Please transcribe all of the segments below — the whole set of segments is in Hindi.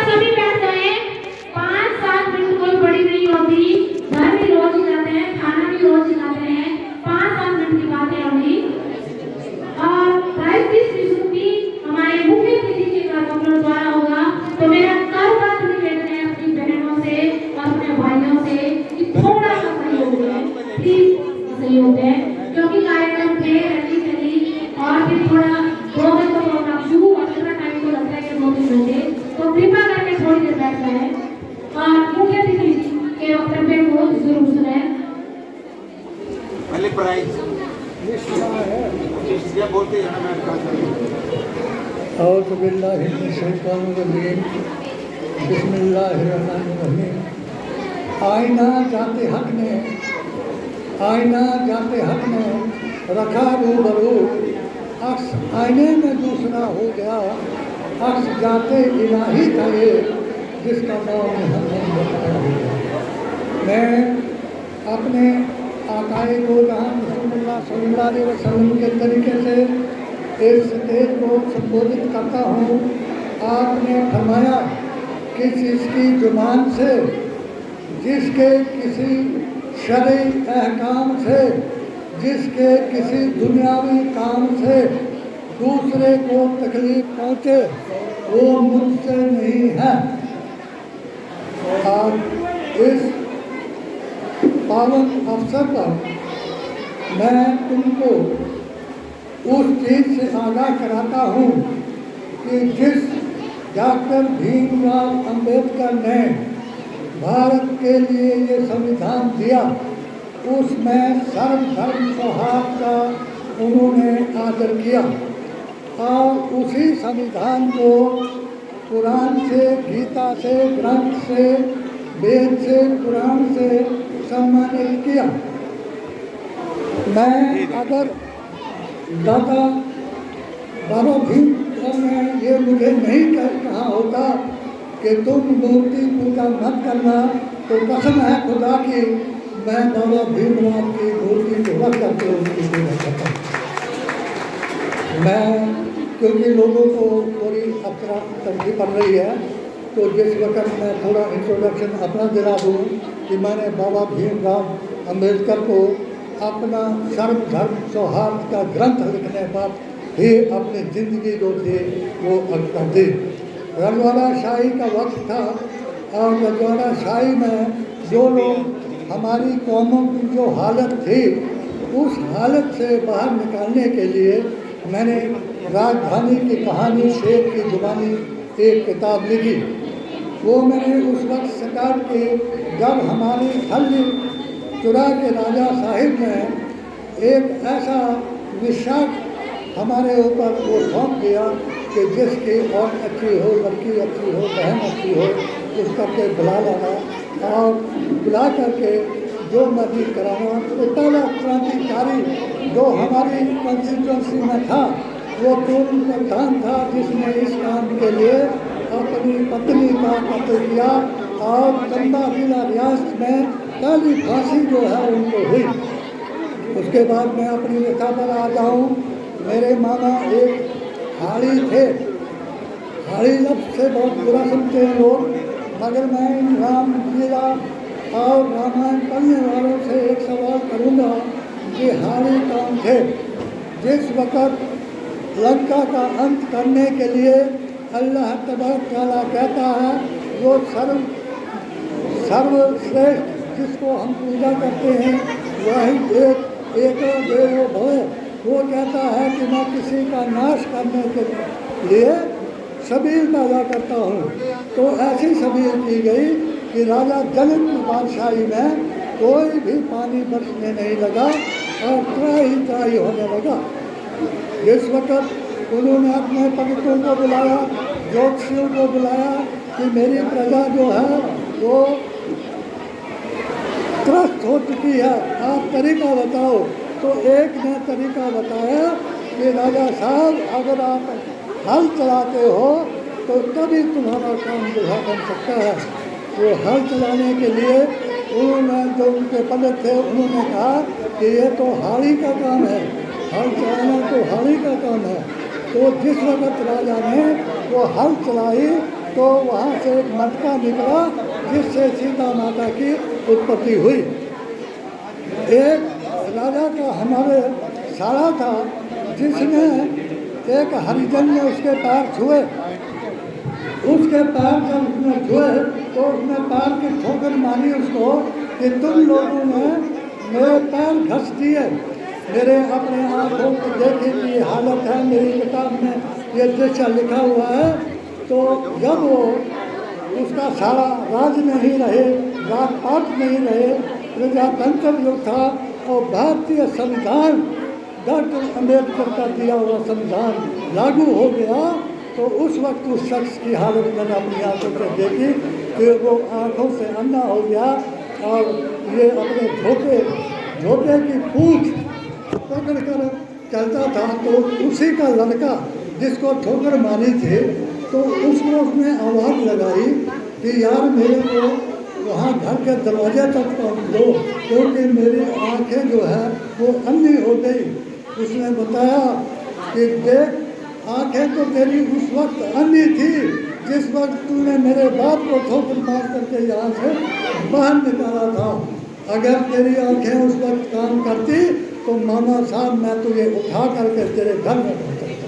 सभी बैठ जाए। 5-7 मिनट कोई बड़ी नहीं होती। घर भी रोज ही जाते हैं, खाना भी रोज ही खाते हैं। 5-7 मिनट की बात है अभी। और 23 हमारे मुख्य अतिथि के कार्यक्रम द्वारा होगा। तो मेरा कर निवेदन है अपनी बहनों से और अपने भाइयों से कि थोड़ा सा सहयोग है, प्लीज सहयोग है, क्योंकि कार्यक्रम पे रैली चली और फिर थोड़ा 2 बजे तो प्रोग्राम शुरू और इतना टाइम तो लगता है कि 2-3 घंटे। तो कृपा करके थोड़ी देर बैठ जाए और मुख्य अतिथि के वक्तव्य को जरूर सुने। पहले प्राइज क्या बोलते हैं बिस्मिल्लाहिर्रहमानिर्रहीम। आईना जाते हक ने रखा रूबरू, अक्स आईने में दूसरा हो गया, अक्स जाते इलाही था ये जिसका नाम मोहम्मद बताया। मैं अपने आकाए को जहाँ सल्लल्लाहु अलैहि वसल्लम के तरीके से इस स्टेज को संबोधित करता हूँ। आपने फरमाया कि जिसकी जुबान से, जिसके किसी शरई अहकाम से, जिसके किसी दुनियावी काम से दूसरे को तकलीफ पहुँचे वो मुझसे नहीं है। आज इस पावन अवसर पर मैं तुमको उस चीज़ से आगाह कराता हूँ कि जिस डॉक्टर भीमराव अंबेडकर ने भारत के लिए ये संविधान दिया, उसमें सर्वधर्म सौहार्द का उन्होंने आदर किया और उसी संविधान को कुरान से, गीता से, ग्रंथ से, वेद से, कुरान से सम्मानित किया। मैं अगर दादा बाबा भीमराव ने ये मुझे नहीं कहा होता कि तुम मूर्ति पूजा मत करना, तो कसम है खुदा की मैं बाबा भीमराव की मूर्ति को रख करके उनकी पूजा करता। मैं क्योंकि लोगों को थोड़ी अफरा तंगी पड़ रही है, तो जिस वक्त मैं थोड़ा इंट्रोडक्शन अपना दिला दूँ कि मैंने बाबा भीमराव अंबेडकर को अपना सर्वधर्म सौहार्द का ग्रंथ लिखने पर ही अपनी ज़िंदगी जो थी वो कर दी। रजवाड़ा शाही का वक्त था और रजवाड़ा शाही में जो लोग हमारी कौमों की जो हालत थी, उस हालत से बाहर निकालने के लिए मैंने राजधानी की कहानी शेर की जुबानी एक किताब लिखी। वो मैंने उस वक्त स्टार्ट की जब हमारी खल्ली चुरा के राजा साहिब ने एक ऐसा विशाख हमारे ऊपर वो थोप दिया कि जिसकी और अच्छी हो, लड़की अच्छी हो, बहन अच्छी हो, उस करके बुला लाना और बुला करके जो मर्जी कराना। तो पहला क्रांतिकारी जो हमारी कॉन्स्टिट्यूंसी में था वो पूर्ण प्रधान था, जिसने इस काम के लिए अपनी पत्नी का कत्ल किया और चंबा जिला रियासत में पहली फांसी जो है उनको हुई। उसके बाद मैं अपनी रेखा पर आ जाऊँ। मेरे मामा एक हाड़ी थे। हाड़ी लफ्ज़ से बहुत बुरा सुनते हैं लोग, मगर मैं राम लीला और रामायण पढ़ने वालों से एक सवाल करूँगा कि हाड़ी कौन थे? जिस वक़्त लंका का अंत करने के लिए अल्लाह तबारक तआला कहता है वो सर्वश्रेष्ठ जिसको हम पूजा करते हैं वही एक देवो भव, वो कहता है कि मैं किसी का नाश करने के लिए सबील पैदा करता हूँ। तो ऐसी सबील की गई कि राजा जनक की बादशाही में कोई भी पानी बरसने नहीं लगा और त्राही होने लगा। जिस वक्त उन्होंने अपने पवित्रों को बुलाया, ज्योतिषियों को बुलाया कि मेरी प्रजा जो है वो त्रस्त हो चुकी है, आप तरीका बताओ। तो एक ने तरीका बताया कि राजा साहब अगर आप हल चलाते हो तो तभी तुम्हारा काम जो है बन सकता है। वो हल चलाने के लिए उन्होंने जो उनके पंडित थे उन्होंने कहा कि ये तो हाड़ी का काम है, हल चलाना तो हाड़ी का काम है। तो जिस वक्त राजा ने वो हल चलाई तो वहाँ से एक मटका निकला जिससे सीता माता की उत्पत्ति हुई। एक राजा का हमारे सारा था जिसने एक हरिजन ने उसके पैर छुए। उसके पैर जब उसने छुए तो उसने पैर की ठोकर मारी उसको कि तुम लोगों ने मेरे पैर घस दिए, मेरे अपने आँखों को देखे की हालत है, मेरी किताब में ये दृश्य लिखा हुआ है। तो जब वो उसका सारा राज नहीं रहे, राजपाट नहीं रहे, प्रजातंत्र जो था और भारतीय संविधान डॉक्टर अम्बेडकर का दिया हुआ संविधान लागू हो गया, तो उस वक्त उस शख्स की हालत मैंने अपनी आंखों से देखी कि वो आंखों से अंधा हो गया और ये अपने झोंके की पूंछ पकड़ कर चलता था। तो उसी का लड़का जिसको ठोकर मारी थी तो उसको उसने आवाज़ लगाई कि यार मेरे को वहाँ घर के दरवाजे तक पहुँच दो क्योंकि मेरी आंखें जो है वो अंधी हो गई। उसने बताया कि देख आंखें तो तेरी उस वक्त अंधी थी जिस वक्त तूने मेरे बाप को ठोकर मार करके यहाँ से बाहर निकाला था। अगर तेरी आंखें उस वक्त काम करती तो मामा साहब मैं तुझे उठा करके तेरे घर में पहुँचाता।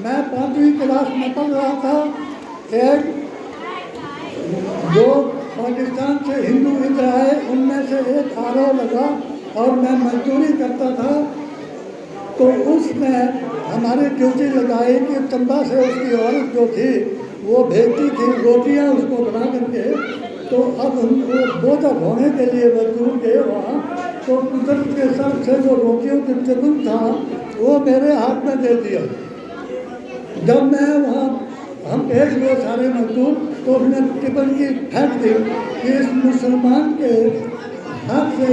मैं 5वीं क्लास में पढ़ रहा था। एक जो पाकिस्तान से हिंदू इधर आए उनमें से एक आरोह लगा और मैं मजदूरी करता था। तो उसने हमारी ड्यूटी लगाई कि चंबा से उसकी औरत जो थी वो भेजती थी रोटियां उसको बना करके। तो अब उनको बोझा ढोने के लिए मजदूर गए वहाँ, तो कुदरत के सर से जो रोटियों के टिफिन था वो मेरे हाथ में दे दिया। जब मैं वहाँ हम भेज हुए सारे मजदूर तो उसने टिफिन की फेंक दी कि इस मुसलमान के हाथ से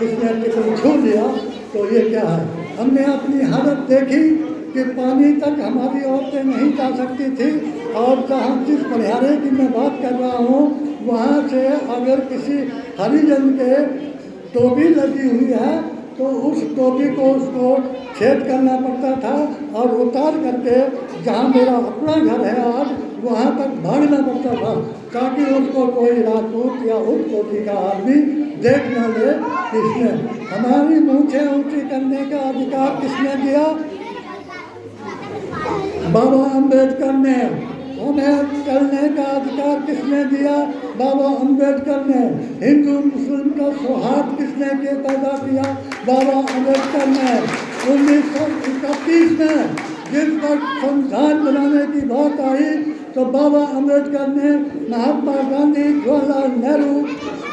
इसने टिफिन छू लिया तो ये क्या है। हमने अपनी हालत देखी कि पानी तक हमारी औरतें नहीं जा सकती थी और जहाँ जिस पनिहारे की मैं बात कर रहा हूँ वहाँ से अगर किसी हरिजन के टोपी लगी हुई है तो उस टोपी को उसको छेद करना पड़ता था और उतार करके जहाँ मेरा अपना घर है आज वहाँ तक भागना पड़ता था ताकि उसको कोई राजपूत या उस कोटि का आदमी देख न ले। किसने हमारी मूंछें ऊंची करने का अधिकार किसने दिया? बाबा अम्बेडकर ने। हमें चलने का अधिकार किसने दिया? बाबा अम्बेडकर ने। हिंदू मुस्लिम का सौहार्द किसने के पैदा किया? बाबा अम्बेडकर ने। 1931 में जिस वक्त संविधान बनाने की बात आई तो बाबा अम्बेडकर ने महात्मा गांधी, जवाहरलाल नेहरू,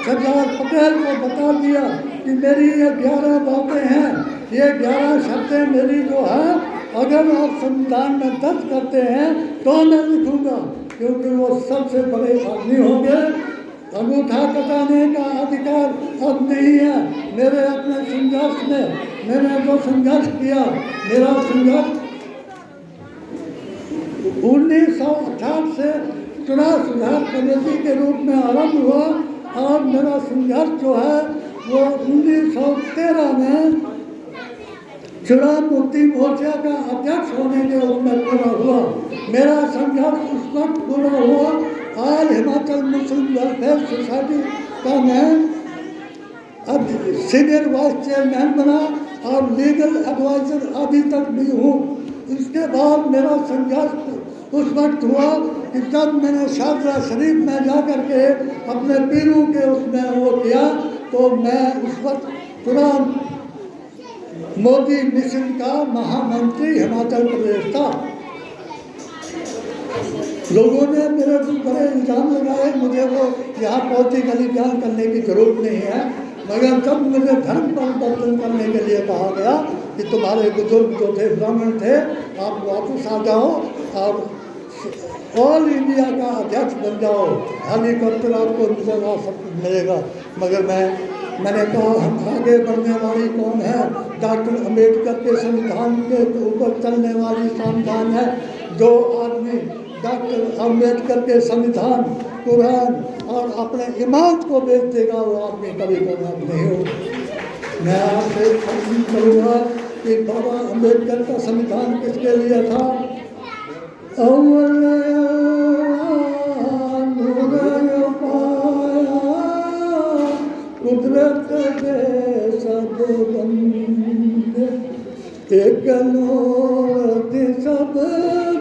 सरदार पटेल को बता दिया कि मेरी ये 11 बातें हैं, ये 11 शर्तें मेरी जो है अगर आप संविधान में दर्ज करते हैं तो मैं लिखूंगा, क्योंकि वो सबसे बड़े आदमी होंगे। अंगूठा कटाने का अधिकार अब नहीं है। मेरे अपने संघर्ष में मैंने जो संघर्ष किया, मेरा संघर्ष 1968 से चुनाव सुधार कमेटी के रूप में आरंभ हुआ और मेरा संघर्ष जो है वो 1913 में चुनाव मुक्ति मोर्चा का अध्यक्ष होने के रूप में पूरा हुआ। मेरा संघर्ष उस वक्त पूरा हुआ। आज हिमाचल मुस्लिम वेलफेयर सोसाइटी का मैं सीनियर वाइस चेयरमैन बना और लीगल एडवाइजर अभी तक भी हूँ। इसके बाद मेरा संघर्ष उस वक्त हुआ कि जब मैंने शारदा शरीफ में जा कर के अपने पीरों के उसमें वो किया तो मैं उस वक्त चुनाव मोदी मिशन का महामंत्री हिमाचल प्रदेश था। लोगों ने मेरे को बड़े इल्ज़ाम लगाए, मुझे वो यहाँ पॉलिटिकली बयान करने की जरूरत नहीं है, मगर जब मुझे धर्म परिवर्तन करने के लिए कहा गया कि तुम्हारे बुजुर्ग जो थे ब्राह्मण थे, आप वापस आ जाओ और ऑल इंडिया का अध्यक्ष बन जाओ, हेलीकॉप्टर आपको मिलेगा, सब कुछ मिलेगा। मगर मैंने कहा हम आगे बढ़ने वाली कौन है? डॉक्टर अम्बेडकर के संविधान के ऊपर चलने वाली संविधान है। जो आदमी डॉक्टर अम्बेडकर के संविधान, कुरान और अपने ईमान को बेच देगा वो आदमी कभी कामयाब नहीं होगा। मैं आपसे अपील करूँगा कि बाबा अम्बेडकर का संविधान किसके लिए था? अव्वल नूर पाया कुदरत दे सब बंदे एक नूर दे सब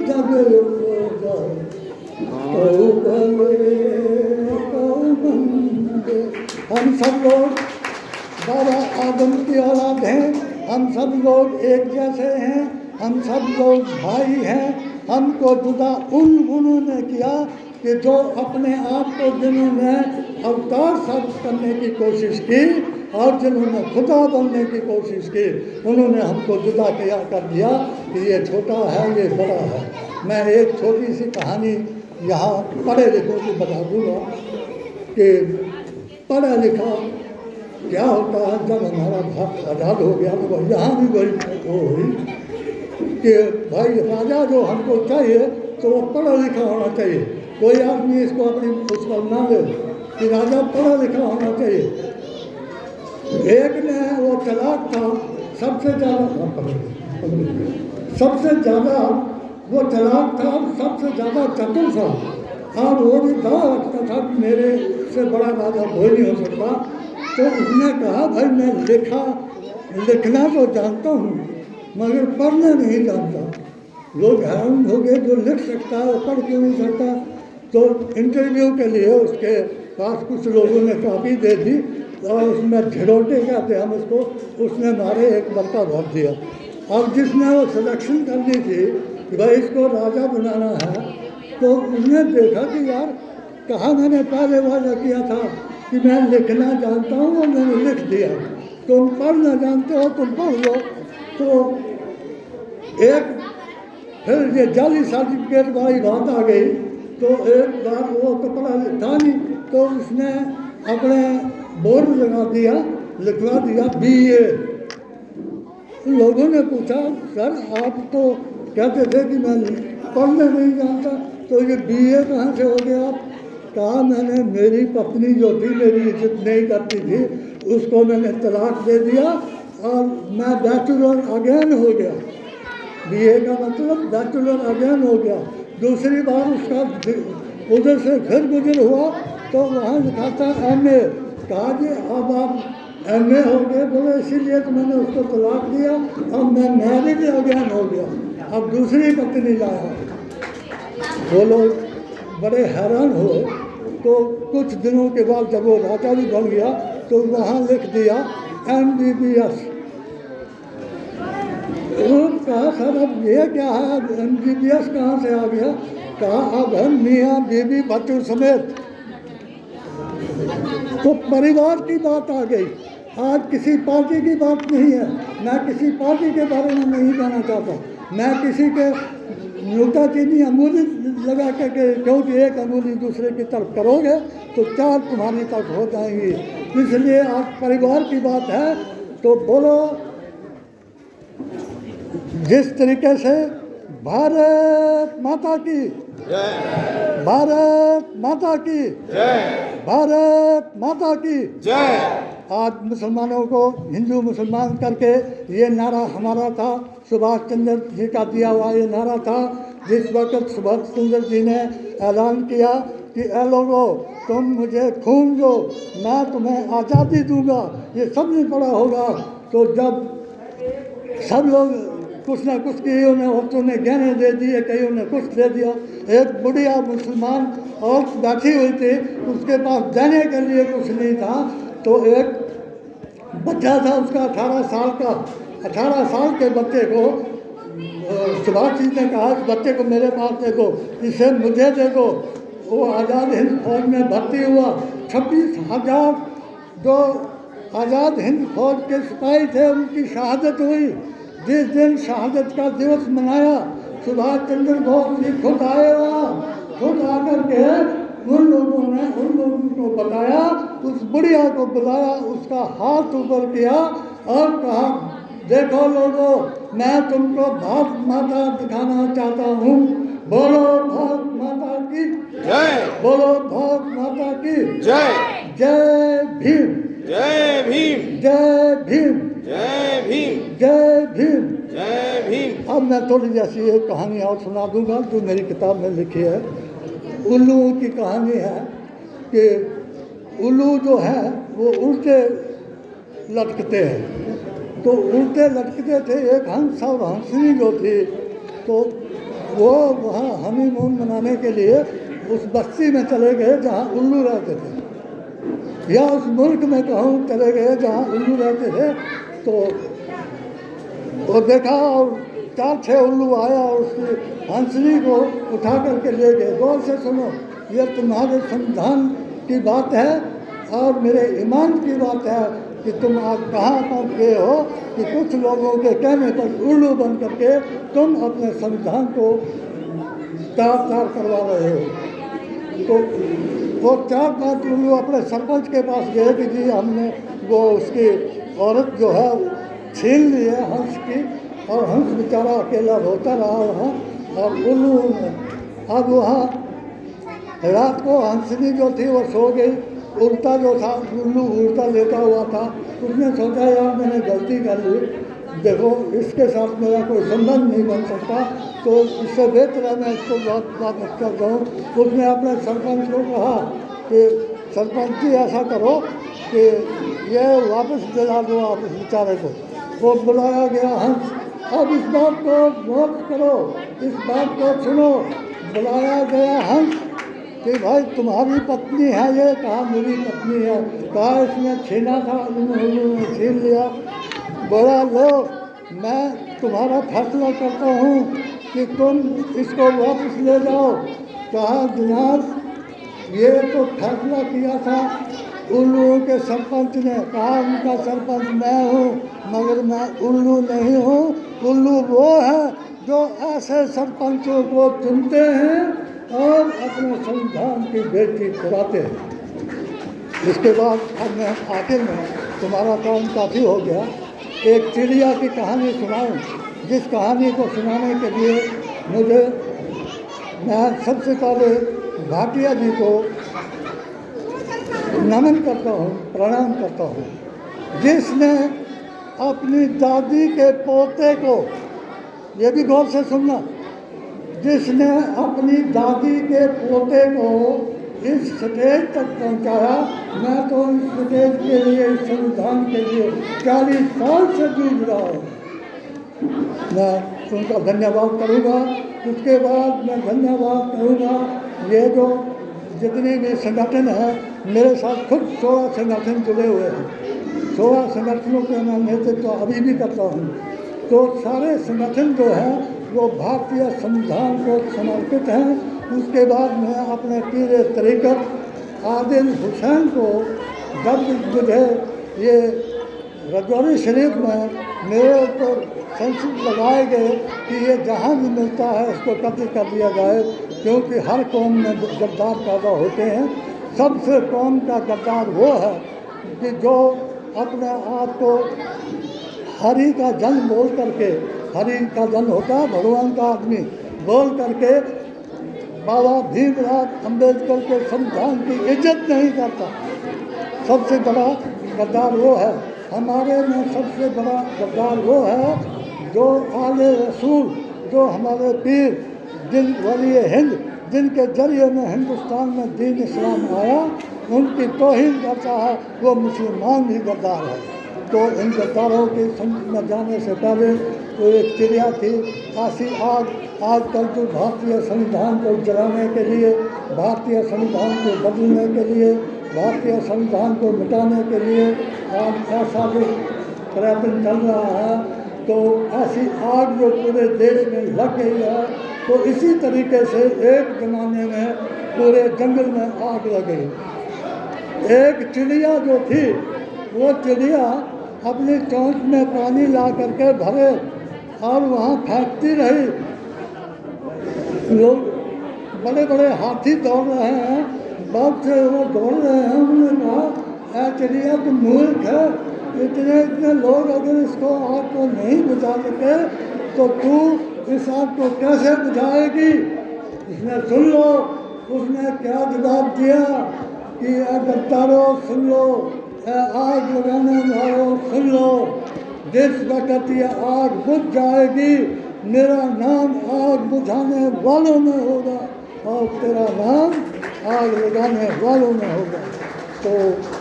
जग हम सब लोग बाबा आदम की औलाद हैं, हम सब लोग एक जैसे हैं, हम सब लोग भाई हैं। हमको जुदा उन्होंने किया कि जो अपने आप को जिन्होंने अवतार साबित करने की कोशिश की और जिन्होंने खुदा बनने की कोशिश की, उन्होंने हमको जुदा किया कर दिया कि ये छोटा है, ये बड़ा है। मैं एक छोटी सी कहानी यहाँ पढ़े लिखों की बता दूँगा कि पढ़ा लिखा क्या होता है। जब हमारा भारत आज़ाद हो गया तो यहाँ भी वही वो हुई कि भाई राजा जो हमको चाहिए तो वो पढ़ा लिखा होना चाहिए। कोई आदमी इसको अपनी उस पर ना ले कि राजा पढ़ा लिखा होना चाहिए। एक ने वो तलाक था सबसे ज़्यादा वो तलाक था, सबसे ज़्यादा चतुर था और वो भी था रखता था कि मेरे से बड़ा राजा कोई नहीं हो सकता। तो उसने कहा भाई मैं लिखना तो जानता हूँ मगर पढ़ना नहीं जानता। लोग हैरान हो गए, जो लिख सकता है वो पढ़ क्यों नहीं सकता। तो इंटरव्यू के लिए उसके पास कुछ लोगों ने कॉपी दे दी और उसमें झरोटे कहते हैं हम उसको, उसने मारे एक बड़का भर दिया। अब जिसने वो सिलेक्शन करनी थी कि भाई इसको राजा बनाना है, तो उसने देखा कि यार कहाँ मैंने पहले वादा किया था कि मैं लिखना जानता हूँ और मैंने लिख दिया, तुम पढ़ना जानते हो तुम पढ़ लो। तो एक फिर ये जाली सर्टिफिकेट वाली बात आ गई। तो एक बार वो तो पढ़ा था नहीं, तो उसने अपने बोर्ड लगा दिया, लिखवा दिया BA। लोगों ने पूछा सर आप तो कहते थे कि मैं पढ़ना नहीं जानता, तो ये BA कहाँ से हो गया? कहा मैंने मेरी पत्नी जो थी मेरी इज्जत नहीं करती थी, उसको मैंने तलाक दे दिया और मैं बैचलर अगेन हो गया। BA का मतलब बैचलर अगेन हो गया। दूसरी बार उसका उधर से फिर गुजर हुआ तो वहाँ लिखा था MA। कहा कि अब आप MA हो गए, बोले इसीलिए तो मैंने उसको तलाक दिया, अब मैं मैरिज अगेन हो गया, अब दूसरी पत्नी लाया। वो लोग बड़े हैरान हुए। तो कुछ दिनों के बाद जब वो राजा भी बन गया तो वहाँ लिख दिया MBBS। उन्होंने कहा सर अब ये क्या है, अब MBBS कहाँ से आ गया? कहा अब हम मियाँ बीबी बच्चों समेत। तो परिवार की बात आ गई। आज किसी पार्टी की बात नहीं है, मैं किसी पार्टी के बारे में नहीं कहना चाहता, मैं किसी के नुकता चीनी अंगूली लगा के क्योंकि एक अंगूली दूसरे की तरफ करोगे तो चार तुम्हारी तरफ हो जाएंगी। इसलिए आज परिवार की बात है तो बोलो जिस तरीके से भारत माता की जय, भारत माता की जय, भारत माता की जय। आज मुसलमानों को हिंदू मुसलमान करके ये नारा हमारा था, सुभाष चंद्र जी का दिया हुआ ये नारा था। जिस वक्त सुभाष चंद्र जी ने ऐलान किया कि ए लोगों तुम मुझे खून दो मैं तुम्हें आज़ादी दूंगा, ये सब नहीं पड़ा होगा। तो जब सब लोग कुछ ना कुछ कईयों ने औरतों ने गहने दे दिए, कईयों ने कुछ दे दिया। एक बुढ़िया मुसलमान औरत बैठी हुई थी, उसके पास देने के लिए कुछ नहीं था। तो एक बच्चा था उसका 18 साल का, 18 साल के बच्चे को सुभाष जी ने कहा इस बच्चे को मेरे पास दे दो, इसे मुझे दे दो। वो आज़ाद हिंद फौज में भर्ती हुआ। 26,000 जो आज़ाद हिंद फौज के सिपाही थे उनकी शहादत हुई। जिस दिन शहादत का दिवस मनाया सुभाष चंद्र बोस जी खुद आए वहाँ, खुद आकर के उन लोगों को बताया, उस बुढ़िया को बुलाया, उसका हाथ ऊपर किया और कहा देखो लोगों मैं तुमको भारत माता दिखाना चाहता हूँ, बोलो भारत माता की जय, बोलो भारत माता की जय। जय भीम, जय भीम, जय भीम, जय भीम, जय भीम। जय भीम। अब मैं थोड़ी जैसी एक कहानी और सुना दूंगा जो मेरी किताब में लिखी है। उल्लू की कहानी है कि उल्लू जो है वो उल्टे लटकते हैं, तो उल्टे लटकते थे। एक हंस और हंसनी जो थी, तो वो वहाँ हनीमून मनाने के लिए उस बस्ती में चले गए जहाँ उल्लू रहते थे, या उस मुल्क में कहूँ चले गए जहाँ उल्लू रहते थे। तो वो देखा और 4-6 उल्लू आया और उसकी हंसनी को उठा करके ले गए। गौर से सुनो, ये तुम्हारे संविधान की बात है और मेरे ईमान की बात है कि तुम आज कहाँ पहुँच गए हो कि कुछ लोगों के कहने पर उल्लू बन करके तुम अपने संविधान को तार करवा रहे हो। तो वो 4-5 उल्लू अपने सरपंच के पास गए कि जी हमने वो उसकी औरत जो है छीन ली है हंस की, और हंस बेचारा अकेला रोता रहा वहाँ। और उल्लू अब वहाँ रात को हंसनी जो थी वो सो गई, उल्टा जो था उल्लू उल्टा लेटा हुआ था। उसने सोचा यार मैंने गलती कर ली, देखो इसके साथ मेरा कोई संबंध नहीं बन सकता, तो इससे बेहतर है मैं इसको बात मत करता हूँ। उसने अपने सरपंच को कहा कि सरपंच जी ऐसा करो कि ये वापस दिला दो आप इस बेचारे को। वो बुलाया गया हंस। अब इस बात को नोट करो, इस बात को सुनो। बुलाया गया हंस कि भाई तुम्हारी पत्नी है ये, कहा मेरी पत्नी है, कहा इसने छीना था, उल्लू ने छीन लिया। बोला लो मैं तुम्हारा फैसला करता हूँ कि तुम इसको वापस ले जाओ। कहा जनाब ये तो फैसला किया था उल्लू के सरपंच ने। कहा उनका सरपंच मैं हूँ, मगर मैं उल्लू नहीं हूँ। उल्लू वो है जो ऐसे सरपंचों को चुनते हैं और अपने संविधान की बेइज्जती कराते हैं। इसके बाद अब मैं आखिर में, तुम्हारा काम काफ़ी हो गया, एक चिड़िया की कहानी सुनाऊं, जिस कहानी को सुनाने के लिए मैं सबसे पहले भाटिया जी को नमन करता हूँ, प्रणाम करता हूँ, जिसने अपनी दादी के पोते को, ये भी गौर से सुनना, जिसने अपनी दादी के पोते को इस स्टेज तक पहुंचाया। मैं तो इस स्टेज के लिए, इस संविधान के लिए 40 साल से जूझ रहा हूँ। मैं उनका धन्यवाद करूँगा। उसके बाद मैं धन्यवाद करूँगा ये जो जितने भी संगठन हैं, मेरे साथ खुद 16 संगठन जुड़े हुए हैं। 16 संगठनों के मैं नेतृत्व अभी भी करता हूँ। तो सारे संगठन जो हैं वो भारतीय संविधान को समर्पित हैं। उसके बाद मैं अपने पीर तरीक़त आदिल हुसैन को, जब मुझे ये रजौरी शरीफ में मेरे ऊपर सेंसस लगाए गए कि ये जहाँ भी मिलता है इसको कत्ल कर दिया जाए, क्योंकि हर कौम में गद्दार पैदा होते हैं। सबसे कौम का गद्दार वो है कि जो अपने आप को हरि का जन बोल करके, हरि का जन होता है भगवान का आदमी, बोल करके बाबा भीमराव अंबेडकर के संविधान की इज्जत नहीं करता। सबसे बड़ा गद्दार वो है। हमारे में सबसे बड़ा गद्दार वो है जो आले रसूल, जो हमारे पीर जिन वली हिंद, जिनके जरिए में हिंदुस्तान में दीन इस्लाम आया, उनकी तौहीन करता है, वो मुसलमान भी गद्दार है। तो इन गद्दारों के में जाने से पहले तो एक चिड़िया थी, ऐसी आग आजकल तो भारतीय संविधान को जलाने के लिए, भारतीय संविधान को बदलने के लिए, भारतीय संविधान को मिटाने के लिए आज ऐसा भी प्रयत्न चल रहा है। तो ऐसी आग जो पूरे देश में लग गई है, तो इसी तरीके से एक ज़माने में पूरे जंगल में आग लग गई। एक चिड़िया जो थी, वो चिड़िया अपनी चोंच में पानी ला करके भरे और वहाँ फेंकती रही। लोग बड़े बड़े हाथी दौड़ रहे हैं, बहुत से वो दौड़ रहे हैं। उन्होंने कहा ऐ चिड़िया तुम मूर्ख है, इतने लोग अगर इसको आग को नहीं बुझा सके तो तू इस आग को कैसे बुझाएगी। इसने सुन लो उसने क्या जवाब दिया कि गद्दारों सुन लो, आग लगाने वालों सुन लो, जिस वक्त ये आग बुझ जाएगी मेरा नाम आग बुझाने वालों में होगा और तेरा नाम आग लगाने वालों में होगा। तो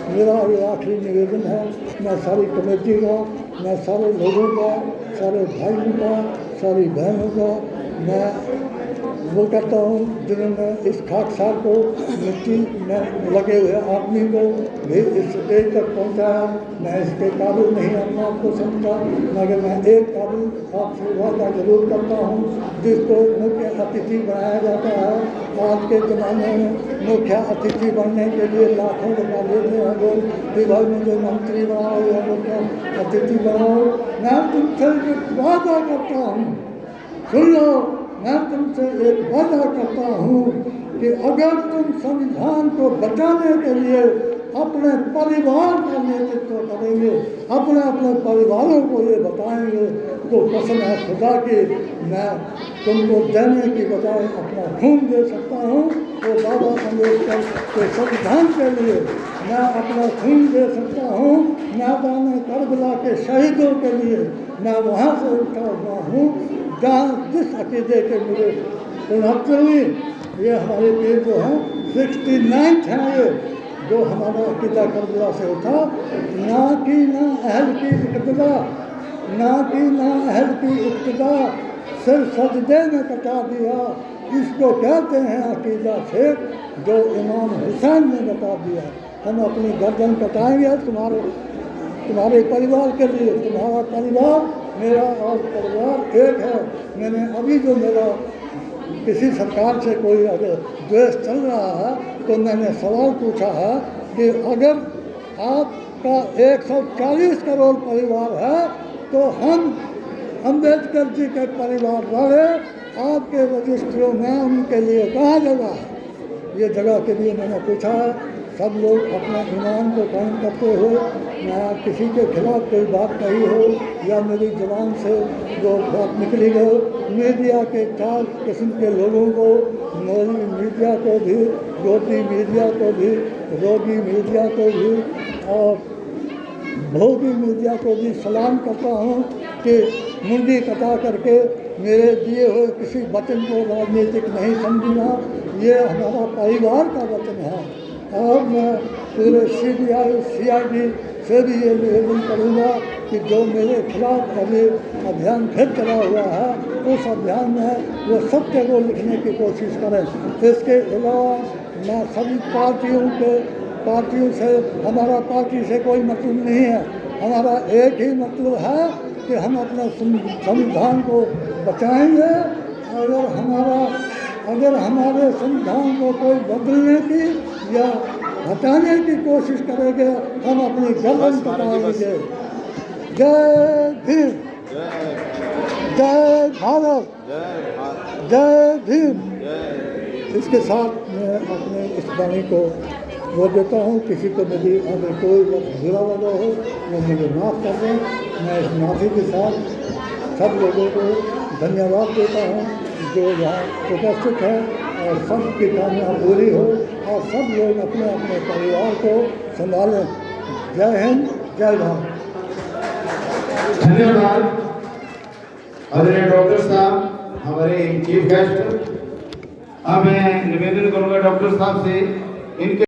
मेरा ये आखिरी निवेदन है, मैं सारी कमेटी का, मैं सारे लोगों का, सारे भाइयों का, सारी बहनों का मैं वो करता हूँ जिन्होंने इस खाकसार को मिट्टी में लगे हुए आदमी को भी इस स्टेज तक पहुँचाया। मैं इसके काबिल नहीं अपने आप को समझता, मगर मैं एक काबिल आपसे वादा जरूर करता हूँ जिसको मुख्य अतिथि बनाया जाता है। आज के ज़माने में मुख्य अतिथि बनने के लिए लाखों रुपया लेते हैं लोग कि भाई मुझे मंत्री बनाओ या मुख्य अतिथि बनाओ। मैं तुमसे एक वादा करता हूँ, सुन लो, मैं तुमसे एक वादा करता हूँ कि अगर तुम संविधान को बचाने के लिए अपने परिवार का नेतृत्व करेंगे, अपने अपने परिवारों को ये बताएंगे, तो कसम है खुदा की मैं तुमको देने की बजाय अपना खून दे सकता हूँ। तो बाबा अम्बेडकर के संविधान के लिए मैं अपना खून दे सकता हूँ। मैदान करबला के शहीदों के लिए मैं वहाँ से उठा हुआ हूँ जहाँ जिस अकीदे के मुझे 69वीं ये हमारे पीर जो हैं 69th हैं ये जो हमारा अकीदा करबला से उठा। ना कि ना अहल की इक्तदा, ना कि ना अहल की इक्तदा, सिर सजदे में कटा दिया, इसको कहते हैं अकीदा शेख जो इमाम हुसैन ने बता दिया। हम अपनी गर्दन कटाएंगे तुम्हारे परिवार के लिए। तुम्हारा परिवार मेरा और परिवार एक है। मैंने अभी जो मेरा किसी सरकार से कोई अगर द्वेष चल रहा है तो मैंने सवाल पूछा है कि अगर आपका 140 करोड़ परिवार है तो हम अम्बेडकर जी के परिवार वाले आपके रजिस्ट्रियों में उनके लिए कहाँ जगह है? ये जगह के लिए मैंने पूछा है। सब लोग अपना ईमान को कायम करते हुए, मैं किसी के खिलाफ कोई बात कही हो या मेरी ज़बान से जो बात निकली हो, मीडिया के 4 किस्म के लोगों को, मौलवी मीडिया को भी, ज्योति मीडिया को भी, रोगी मीडिया को भी और भोगी मीडिया को भी सलाम करता हूँ कि मुंडी कटा करके मेरे दिए हुए किसी वचन को राजनीतिक नहीं समझना। ये हमारा परिवार का वचन है। और मैं पूरे CID से भी ये निवेदन करूँगा कि जो मेरे खिलाफ अभी अभियान फिर चला हुआ है उस अभियान में वो सत्य को लिखने की कोशिश करें। इसके अलावा मैं सभी पार्टियों से, हमारा पार्टी से कोई मतलब नहीं है। हमारा एक ही मतलब है कि हम अपने संविधान को बचाएंगे। अगर हमारे संविधान को कोई बदलने की या हटाने की कोशिश करेंगे हम अपनी गर्दन कटाएंगे। जय भीम, जय भारत, जय भीम। इसके साथ मैं अपने इस वाणी को वो देता हूँ। किसी को मेरी अगर कोई बुरा लगा हो वो मुझे माफ़ कर दें। मैं इस माफ़ी के साथ सब लोगों को धन्यवाद देता हूँ जो यहाँ उपस्थित है और सब की कामना पूरी हो और सब लोग अपने अपने परिवार को संभालें। जय हिंद, जय भारत। धन्यवाद आदरणीय डॉक्टर साहब, हमारे चीफ गेस्ट। अब मैं निवेदन करूंगा डॉक्टर साहब से इनके